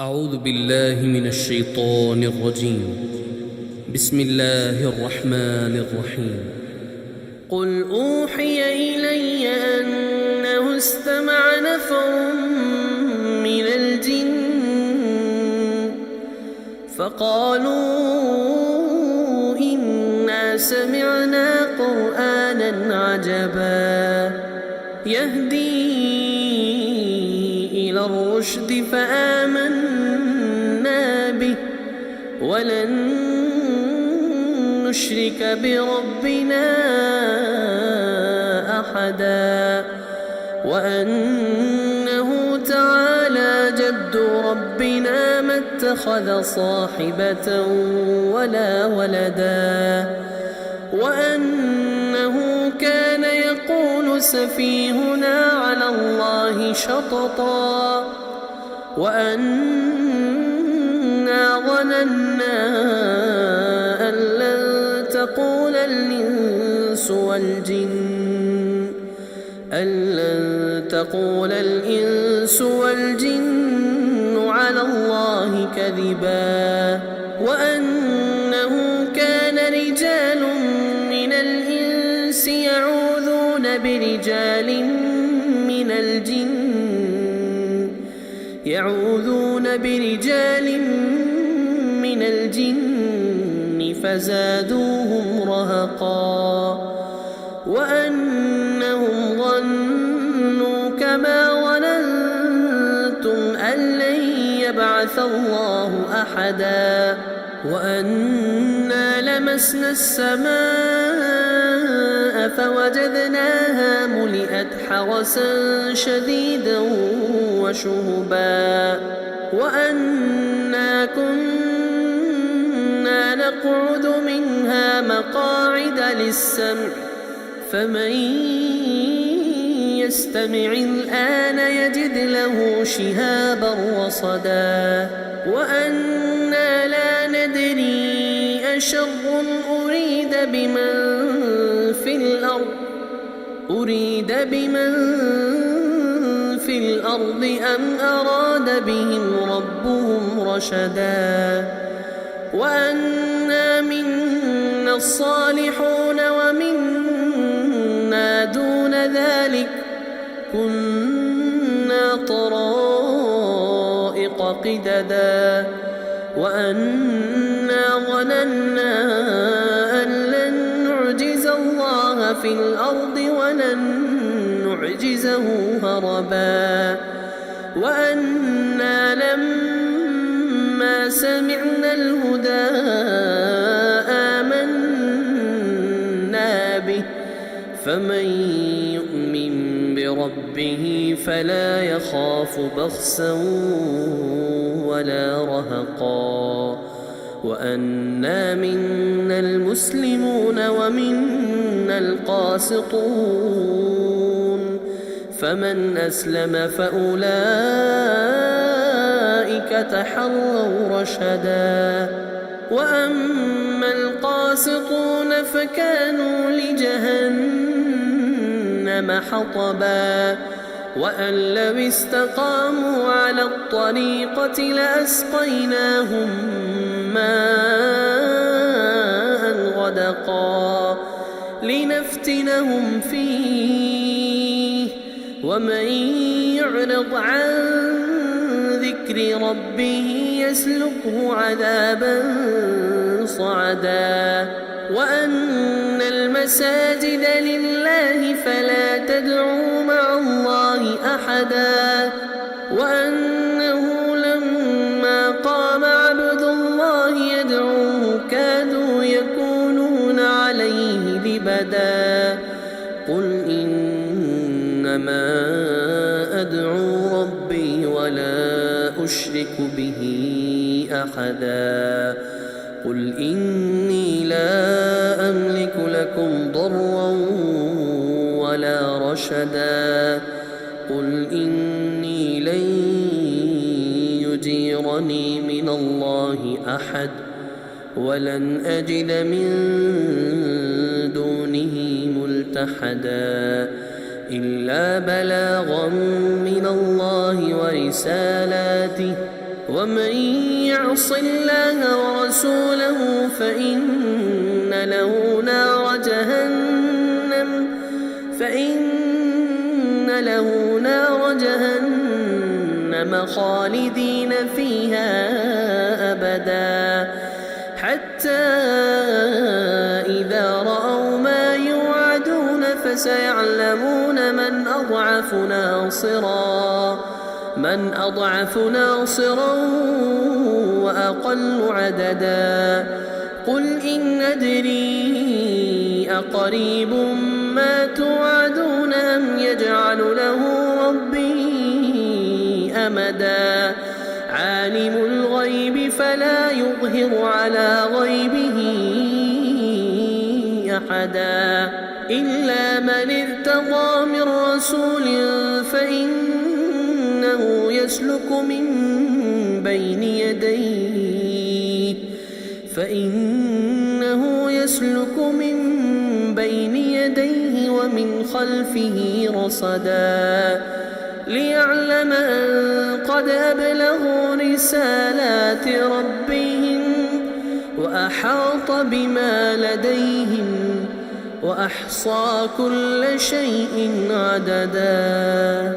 أعوذ بالله من الشيطان الرجيم. بسم الله الرحمن الرحيم. قل أوحي إلي أنه استمع نفر من الجن فقالوا إنا سمعنا قرآنا عجبا يهدي إلى الرشد فآمنا به ولن نشرك بربنا أحدا وأنه تعالى جد ربنا ما اتخذ صاحبة ولا ولدا وأنه كان يقول سفيهنا على الله شططا وأنا ظننا أن لن تقول الإنس والجن على الله كذبا وأنه كان رجال من الإنس يعوذون برجال من الجن فزادوهم رهقا وأنهم ظنوا كما ظننتم أن لن يبعث الله أحدا وأنا لمسنا السماء فوجدناها ملئت حرسا شديدا وشهبا وأنا كنا نقعد منها مقاعد للسمع فمن يستمع الآن يجد له شهابا رصدا وأنا لا ندري أشر أريد بمن في الأرض أم أراد بهم ربهم رشدا وأنا منا الصالحون ومنا دون ذلك كنا طرائق قددا وأنا ظننا أن لن نعجز الله في الأرض ولن نعجزه هربا وأنا لما سمعنا الهدى آمنا به فمن يؤمن بربه فلا يخاف بخسا ولا رهقا وأنا منا المسلمون ومنا القاسطون فمن أسلم فأولئك تحروا رشدا وأما القاسطون فكانوا لجهنم حطبا وأن لو استقاموا على الطريقة لأسقيناهم ماء غدقا لنفتنهم فيه ومن يعرض عن ذكر ربه يسلكه عذابا صعدا وأن المساجد لله فلا تدعوا مع الله أحدا وأنه لما قام عبد الله يدعوه كادوا يكونون عليه لبدا قل إنما أدعو ربي ولا أشرك به أحدا قل إني لا أملك لكم ضرا ولا رشدا قل إني لن يجيرني من الله أحد ولن أجد من دونه ملتحدا إلا بلاغا من الله ورسالاته ومن يعص الله ورسوله فإن له نار جهنم خالدين فيها أبدا حتى إذا رأوا ما يوعدون فسيعلمون من أضعف ناصرا وأقل عددا قل إن أدري أقريب ما توعدون أم يجعل له ربي أمدا عالم الغيب فلا يظهر على غيبه أحدا إلا من ارتضى من رسول فإنه يسلك من بين يديه ومن خلفه رصدا ليعلم أن قد أبلغوا رسالات ربهم وأحاط بما لديهم وأحصى كل شيء عددا.